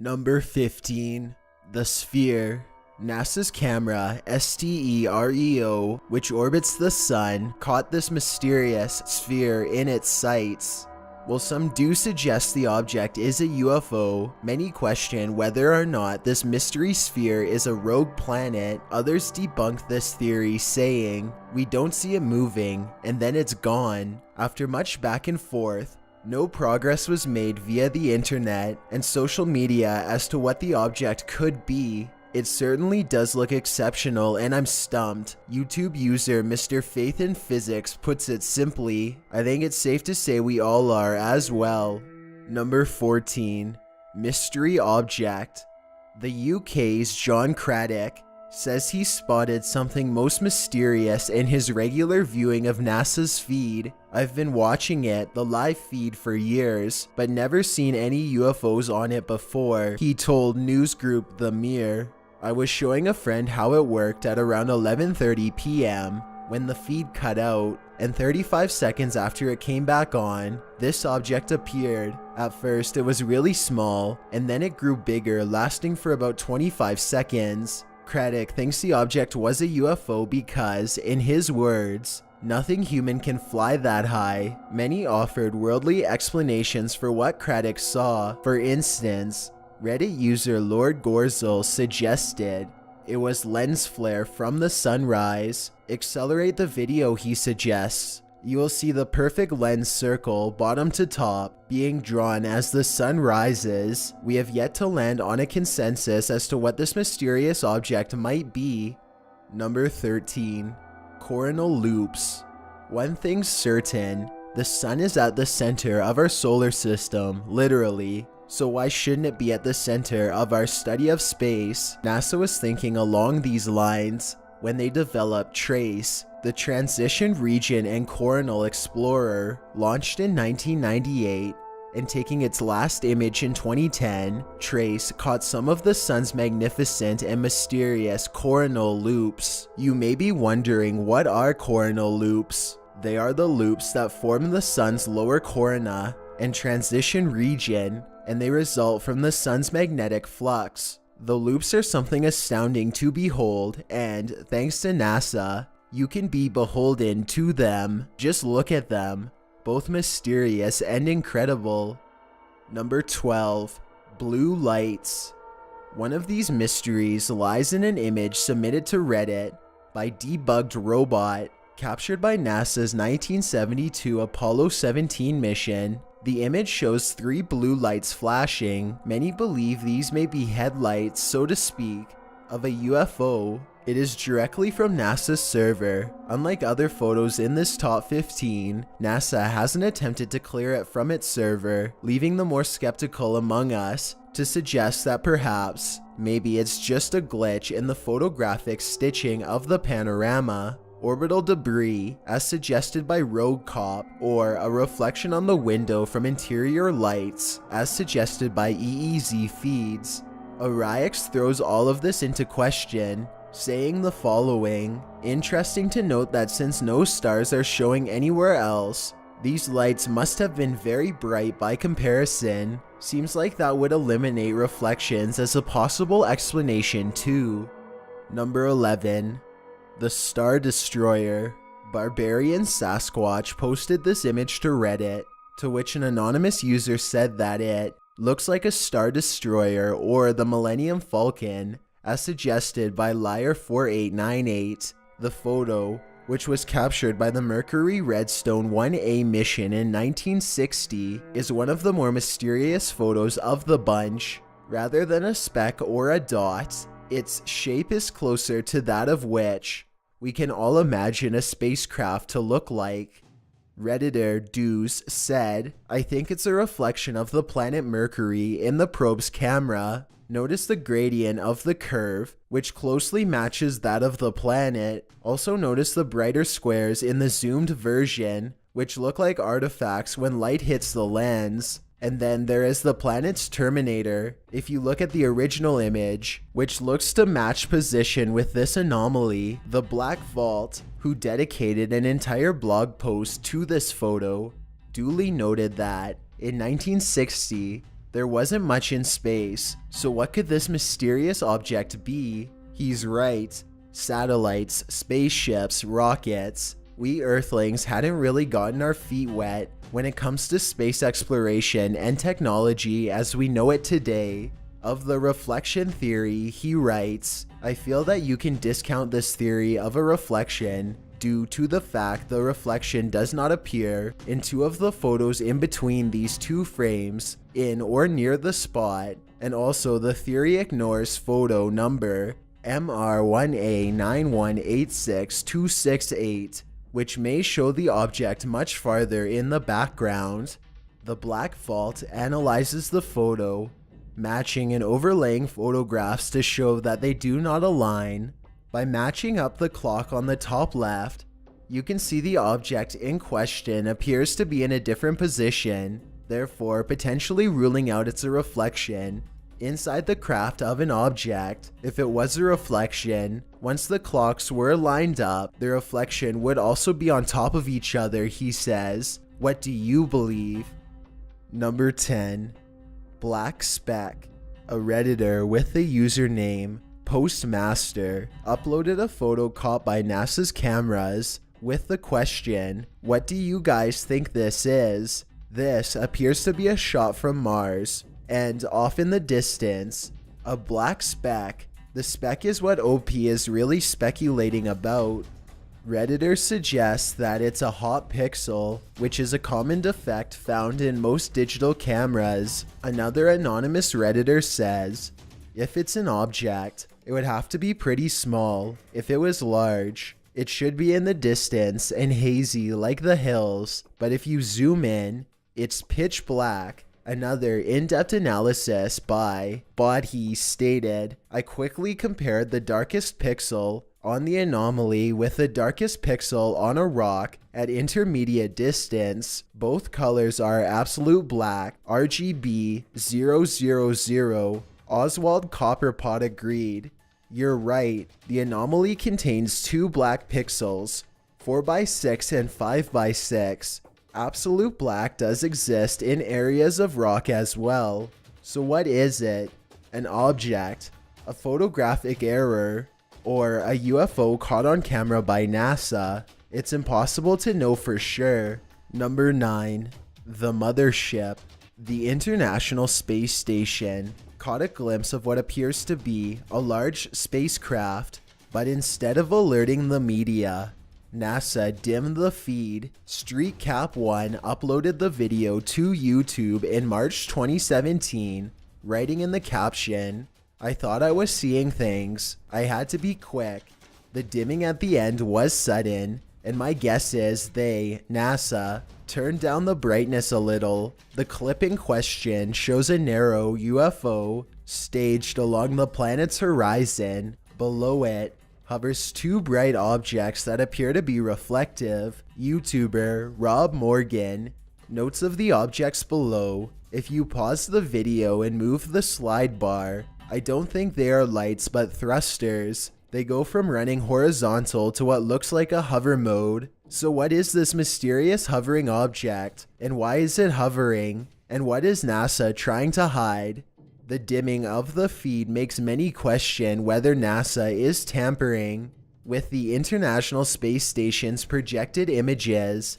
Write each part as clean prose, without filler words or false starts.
Number 15. The Sphere. NASA's camera, STEREO, which orbits the sun, caught this mysterious sphere in its sights. While some do suggest the object is a UFO, many question whether or not this mystery sphere is a rogue planet. Others debunk this theory, saying, "We don't see it moving, and then it's gone." After much back and forth, no progress was made via the internet and social media as to what the object could be. It certainly does look exceptional, and I'm stumped. YouTube user Mr. Faith in Physics puts it simply. I think it's safe to say we all are as well. Number 14. Mystery Object. The UK's John Craddock says he spotted something most mysterious in his regular viewing of NASA's feed. "I've been watching it, the live feed, for years, but never seen any UFOs on it before," he told news group The Mirror. "I was showing a friend how it worked at around 11:30 p.m. when the feed cut out, and 35 seconds after it came back on, this object appeared. At first it was really small, and then it grew bigger, lasting for about 25 seconds. Craddock thinks the object was a UFO because, in his words, "Nothing human can fly that high." Many offered worldly explanations for what Craddock saw. For instance, Reddit user Lord Gorzel suggested it was lens flare from the sunrise. Accelerate the video, he suggests. You will see the perfect lens circle, bottom to top, being drawn as the sun rises. We have yet to land on a consensus as to what this mysterious object might be. Number 13. Coronal loops. One thing's certain, the sun is at the center of our solar system, literally. So why shouldn't it be at the center of our study of space? NASA was thinking along these lines when they developed TRACE, the Transition Region and Coronal Explorer. Launched in 1998 and taking its last image in 2010, TRACE caught some of the sun's magnificent and mysterious coronal loops. You may be wondering, what are coronal loops? They are the loops that form the sun's lower corona and transition region, and they result from the sun's magnetic flux. The loops are something astounding to behold, and thanks to NASA, you can be beholden to them. Just look at them, both mysterious and incredible. Number 12. Blue lights. One of these mysteries lies in an image submitted to Reddit by Debugged Robot, captured by NASA's 1972 Apollo 17 mission. The image shows 3 blue lights flashing. Many believe these may be headlights, so to speak, of a UFO. It is directly from NASA's server. Unlike other photos in this top 15, NASA hasn't attempted to clear it from its server, leaving the more skeptical among us to suggest that perhaps, maybe it's just a glitch in the photographic stitching of the panorama. Orbital debris, as suggested by Rogue Cop, or a reflection on the window from interior lights, as suggested by EEZ feeds. Oriax throws all of this into question, saying the following: "Interesting to note that since no stars are showing anywhere else, these lights must have been very bright by comparison. Seems like that would eliminate reflections as a possible explanation too." Number 11. The Star Destroyer. Barbarian Sasquatch posted this image to Reddit, to which an anonymous user said that it looks like a Star Destroyer or the Millennium Falcon, as suggested by Liar4898. The photo, which was captured by the Mercury Redstone 1A mission in 1960, is one of the more mysterious photos of the bunch. Rather than a speck or a dot, its shape is closer to that of which we can all imagine a spacecraft to look like. Redditor Deuce said, "I think it's a reflection of the planet Mercury in the probe's camera. Notice the gradient of the curve, which closely matches that of the planet. Also notice the brighter squares in the zoomed version, which look like artifacts when light hits the lens. And then there is the planet's terminator, if you look at the original image, which looks to match position with this anomaly." The Black Vault, who dedicated an entire blog post to this photo, duly noted that in 1960, There wasn't much in space, so what could this mysterious object be? He's right. Satellites, spaceships, rockets. We Earthlings hadn't really gotten our feet wet when it comes to space exploration and technology as we know it today. Of the reflection theory, he writes, I feel that you can discount this theory of a reflection due to the fact the reflection does not appear in two of the photos in between these two frames, in or near the spot, and also the theory ignores photo number MR1A9186268, which may show the object much farther in the background. The Black Vault analyzes the photo, matching and overlaying photographs to show that they do not align. By matching up the clock on the top left, you can see the object in question appears to be in a different position, therefore potentially ruling out it's a reflection. Inside the craft of an object, if it was a reflection, once the clocks were lined up, the reflection would also be on top of each other, he says. What do you believe? Number 10. Black Speck. A Redditor with the username Postmaster uploaded a photo caught by NASA's cameras with the question, what do you guys think this is? This appears to be a shot from Mars, and off in the distance, a black speck. The speck is what OP is really speculating about. Redditor suggests that it's a hot pixel, which is a common defect found in most digital cameras. Another anonymous Redditor says, if it's an object, it would have to be pretty small. If it was large, it should be in the distance and hazy like the hills, but if you zoom in, it's pitch black. Another in-depth analysis by Bodhi stated, I quickly compared the darkest pixel on the anomaly with the darkest pixel on a rock at intermediate distance. Both colors are absolute black, RGB 000. Oswald Copperpot agreed. You're right, the anomaly contains two black pixels, 4x6 and 5x6. Absolute black does exist in areas of rock as well. So what is it? An object, a photographic error, or a UFO caught on camera by NASA? It's impossible to know for sure. Number 9. The Mothership. The International Space Station caught a glimpse of what appears to be a large spacecraft, but instead of alerting the media, NASA dimmed the feed. StreetCap1 uploaded the video to YouTube in March 2017, writing in the caption, I thought I was seeing things. I had to be quick. The dimming at the end was sudden, and my guess is they, NASA, turned down the brightness a little. The clip in question shows a narrow UFO staged along the planet's horizon. Below it hovers two bright objects that appear to be reflective. YouTuber Rob Morgan notes of the objects below. If you pause the video and move the slide bar, I don't think they are lights but thrusters. They go from running horizontal to what looks like a hover mode. So what is this mysterious hovering object? And why is it hovering? And what is NASA trying to hide? The dimming of the feed makes many question whether NASA is tampering with the International Space Station's projected images.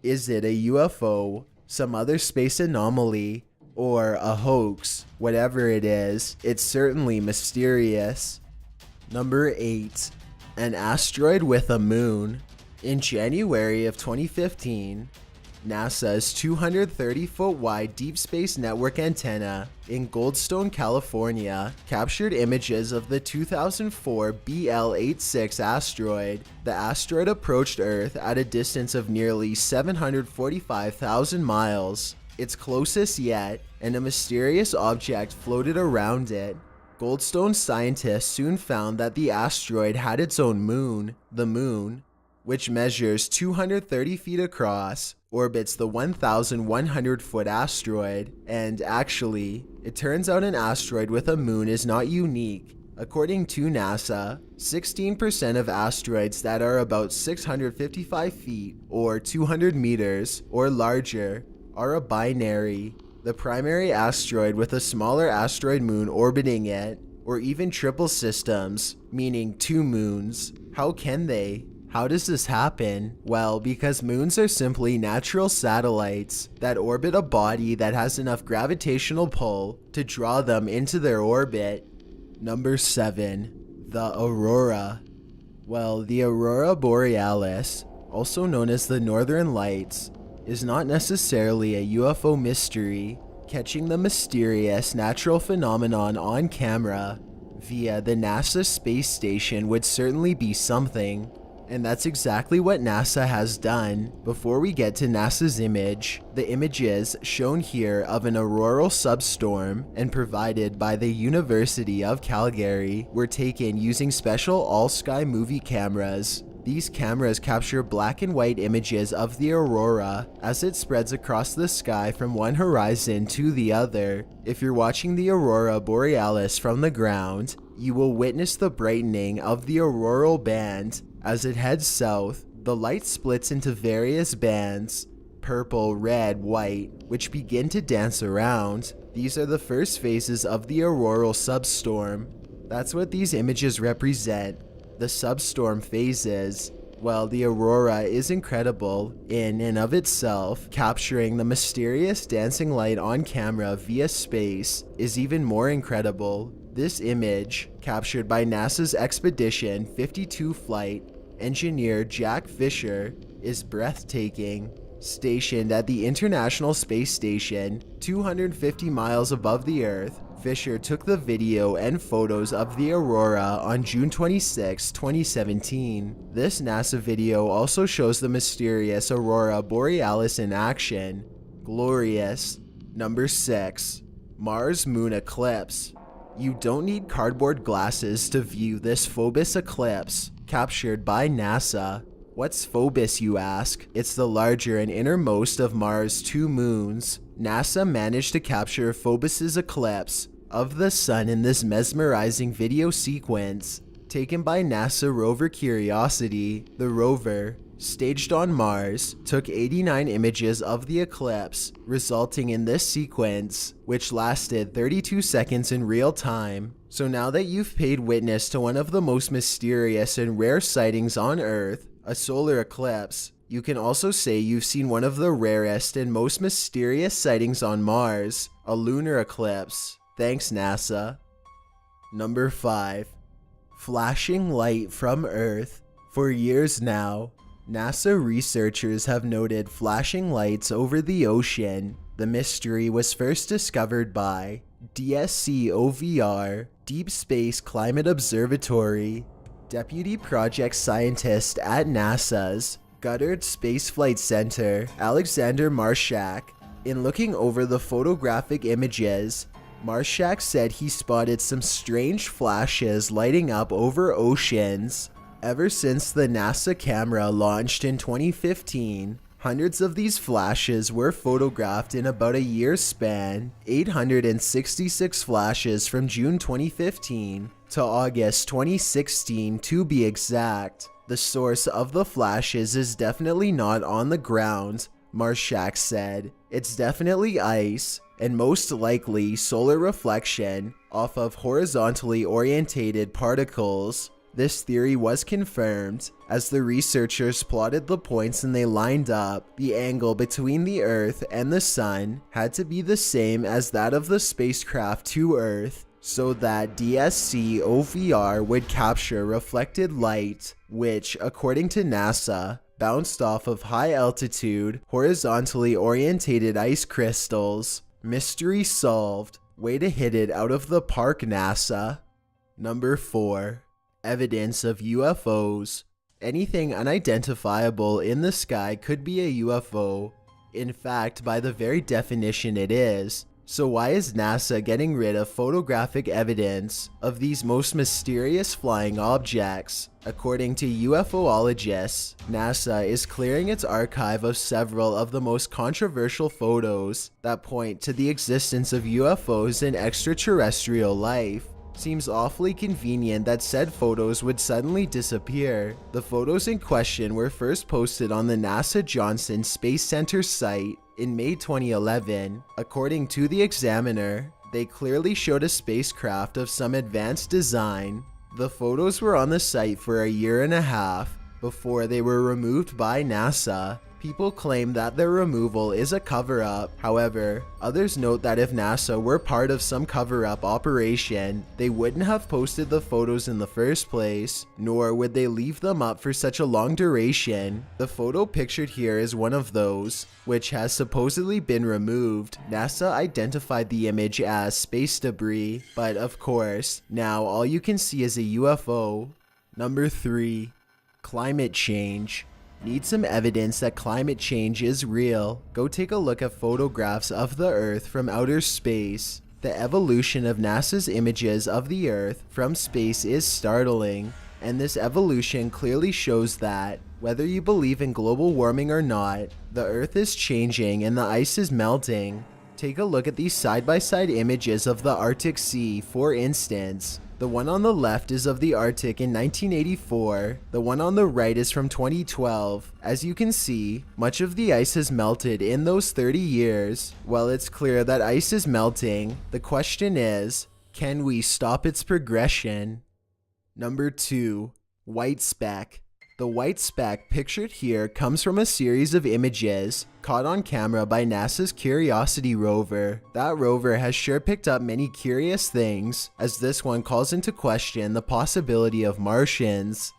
Is it a UFO, some other space anomaly, or a hoax? Whatever it is, it's certainly mysterious. Number 8. An asteroid with a moon. In January of 2015, NASA's 230-foot wide Deep Space Network antenna in Goldstone, California, captured images of the 2004 BL-86 asteroid. The asteroid approached Earth at a distance of nearly 745,000 miles, its closest yet, and a mysterious object floated around it. Goldstone scientists soon found that the asteroid had its own moon, the Moon, which measures 230 feet across, orbits the 1,100-foot asteroid, and actually, it turns out an asteroid with a moon is not unique. According to NASA, 16% of asteroids that are about 655 feet or 200 meters or larger are a binary. the primary asteroid with a smaller asteroid moon orbiting it, or even triple systems, meaning 2 moons. How can they? How does this happen? Well, because moons are simply natural satellites that orbit a body that has enough gravitational pull to draw them into their orbit. Number 7. The Aurora. Well, the Aurora Borealis, also known as the Northern Lights, is not necessarily a UFO mystery. Catching the mysterious natural phenomenon on camera via the NASA space station would certainly be something. And that's exactly what NASA has done. Before we get to NASA's image, the images shown here of an auroral substorm and provided by the University of Calgary were taken using special all-sky movie cameras. These cameras capture black and white images of the aurora as it spreads across the sky from one horizon to the other. If you're watching the Aurora Borealis from the ground, you will witness the brightening of the auroral band. As it heads south, the light splits into various bands, purple, red, white, which begin to dance around. These are the first phases of the auroral substorm. That's what these images represent, the substorm phases. Well, the aurora is incredible in and of itself. Capturing the mysterious dancing light on camera via space is even more incredible. This image, captured by NASA's Expedition 52 flight engineer Jack Fisher, is breathtaking. Stationed at the International Space Station, 250 miles above the Earth, Fisher took the video and photos of the aurora on June 26, 2017. This NASA video also shows the mysterious Aurora Borealis in action. Glorious. Number 6. Mars Moon Eclipse. You don't need cardboard glasses to view this Phobos eclipse, captured by NASA. What's Phobos, you ask? It's the larger and innermost of Mars' 2 moons. NASA managed to capture Phobos' eclipse of the sun in this mesmerizing video sequence, taken by NASA rover Curiosity. The rover, staged on Mars, took 89 images of the eclipse, resulting in this sequence, which lasted 32 seconds in real time. So now that you've paid witness to one of the most mysterious and rare sightings on Earth, a solar eclipse, you can also say you've seen one of the rarest and most mysterious sightings on Mars, a lunar eclipse. Thanks, NASA. Number 5. Flashing light from Earth. For years now, NASA researchers have noted flashing lights over the ocean. The mystery was first discovered by DSC-OVR, Deep Space Climate Observatory, Deputy Project Scientist at NASA's Goddard Space Flight Center, Alexander Marshak. In looking over the photographic images, Marshak said he spotted some strange flashes lighting up over oceans. Ever since the NASA camera launched in 2015, hundreds of these flashes were photographed in about a year's span, 866 flashes from June 2015 to August 2016 to be exact. The source of the flashes is definitely not on the ground, Marshak said. It's definitely ice, and most likely solar reflection off of horizontally orientated particles. This theory was confirmed as the researchers plotted the points and they lined up. The angle between the Earth and the Sun had to be the same as that of the spacecraft to Earth, so that DSC-OVR would capture reflected light, which, according to NASA, bounced off of high-altitude, horizontally orientated ice crystals. Mystery solved. Way to hit it out of the park, NASA. Number 4. Evidence of UFOs. Anything unidentifiable in the sky could be a UFO. In fact, by the very definition it is. So why is NASA getting rid of photographic evidence of these most mysterious flying objects? According to UFOologists, NASA is clearing its archive of several of the most controversial photos that point to the existence of UFOs and extraterrestrial life. Seems awfully convenient that said photos would suddenly disappear. The photos in question were first posted on the NASA Johnson Space Center site In May 2011, according to the Examiner, they clearly showed a spacecraft of some advanced design. The photos were on the site for a year and a half before they were removed by NASA. People claim that their removal is a cover-up. However, others note that if NASA were part of some cover-up operation, they wouldn't have posted the photos in the first place, nor would they leave them up for such a long duration. The photo pictured here is one of those, which has supposedly been removed. NASA identified the image as space debris, but of course, now all you can see is a UFO. Number 3. Climate change. Need some evidence that climate change is real? Go take a look at photographs of the Earth from outer space. The evolution of NASA's images of the Earth from space is startling, and this evolution clearly shows that, whether you believe in global warming or not, the Earth is changing and the ice is melting. Take a look at these side-by-side images of the Arctic Sea, for instance. The one on the left is of the Arctic in 1984, the one on the right is from 2012. As you can see, much of the ice has melted in those 30 years. While it's clear that ice is melting, the question is, can we stop its progression? Number 2. White speck. The white speck pictured here comes from a series of images caught on camera by NASA's Curiosity rover. That rover has sure picked up many curious things, as this one calls into question the possibility of Martians.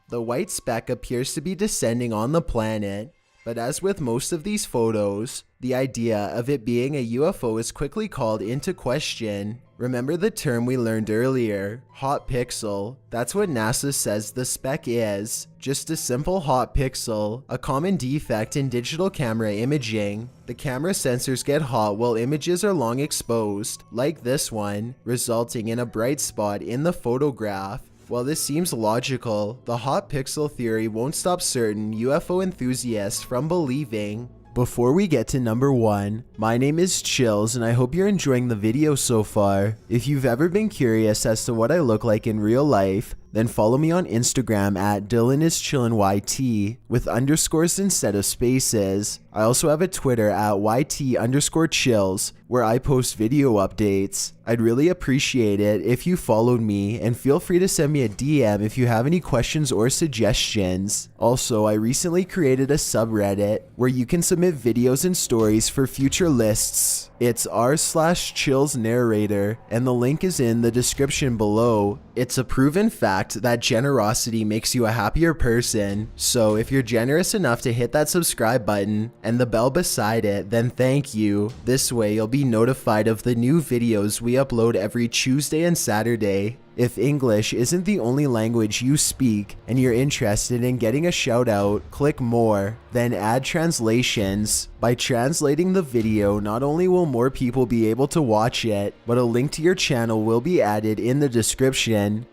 The white speck appears to be descending on the planet, but as with most of these photos, the idea of it being a UFO is quickly called into question. Remember the term we learned earlier, hot pixel? That's what NASA says the speck is. Just a simple hot pixel, a common defect in digital camera imaging. The camera sensors get hot while images are long exposed, like this one, resulting in a bright spot in the photograph. While this seems logical, the hot pixel theory won't stop certain UFO enthusiasts from believing. Before we get to number 1, my name is Chills and I hope you're enjoying the video so far. If you've ever been curious as to what I look like in real life, then follow me on Instagram at DylanIsChillinYT with underscores instead of spaces. I also have a Twitter at YT_chills where I post video updates. I'd really appreciate it if you followed me, and feel free to send me a DM if you have any questions or suggestions. Also, I recently created a subreddit where you can submit videos and stories for future lists. It's r/chillsnarrator, and the link is in the description below. It's a proven fact that generosity makes you a happier person, so if you're generous enough to hit that subscribe button and the bell beside it, then thank you. This way you'll be notified of the new videos we upload every Tuesday and Saturday. If English isn't the only language you speak and you're interested in getting a shout out, click more, then add translations. By translating the video, not only will more people be able to watch it, but a link to your channel will be added in the description.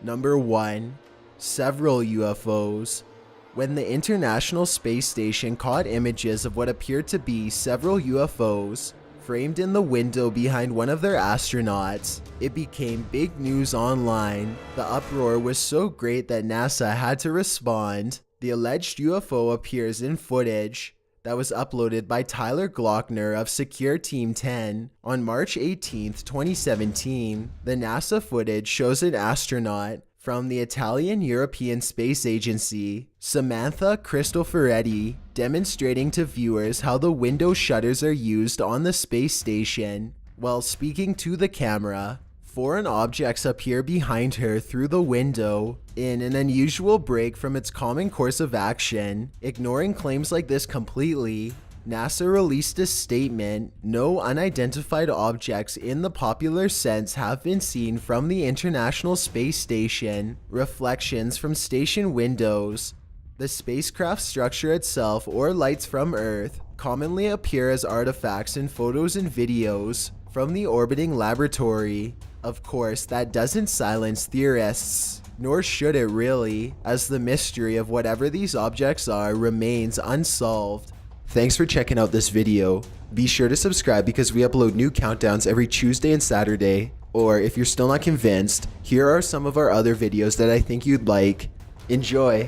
Number 1. Several UFOs. When the International Space Station caught images of what appeared to be several UFOs, framed in the window behind one of their astronauts, it became big news online. The uproar was so great that NASA had to respond. The alleged UFO appears in footage that was uploaded by Tyler Glockner of Secure Team 10 on March 18, 2017. The NASA footage shows an astronaut from the Italian European Space Agency, Samantha Cristoforetti, demonstrating to viewers how the window shutters are used on the space station. While speaking to the camera, foreign objects appear behind her through the window in an unusual break from its common course of action. Ignoring claims like this completely, NASA released a statement: no unidentified objects in the popular sense have been seen from the International Space Station. Reflections from station windows, the spacecraft structure itself, or lights from Earth commonly appear as artifacts in photos and videos from the orbiting laboratory. Of course, that doesn't silence theorists, nor should it really, as the mystery of whatever these objects are remains unsolved. Thanks for checking out this video. Be sure to subscribe because we upload new countdowns every Tuesday and Saturday. Or if you're still not convinced, here are some of our other videos that I think you'd like. Enjoy!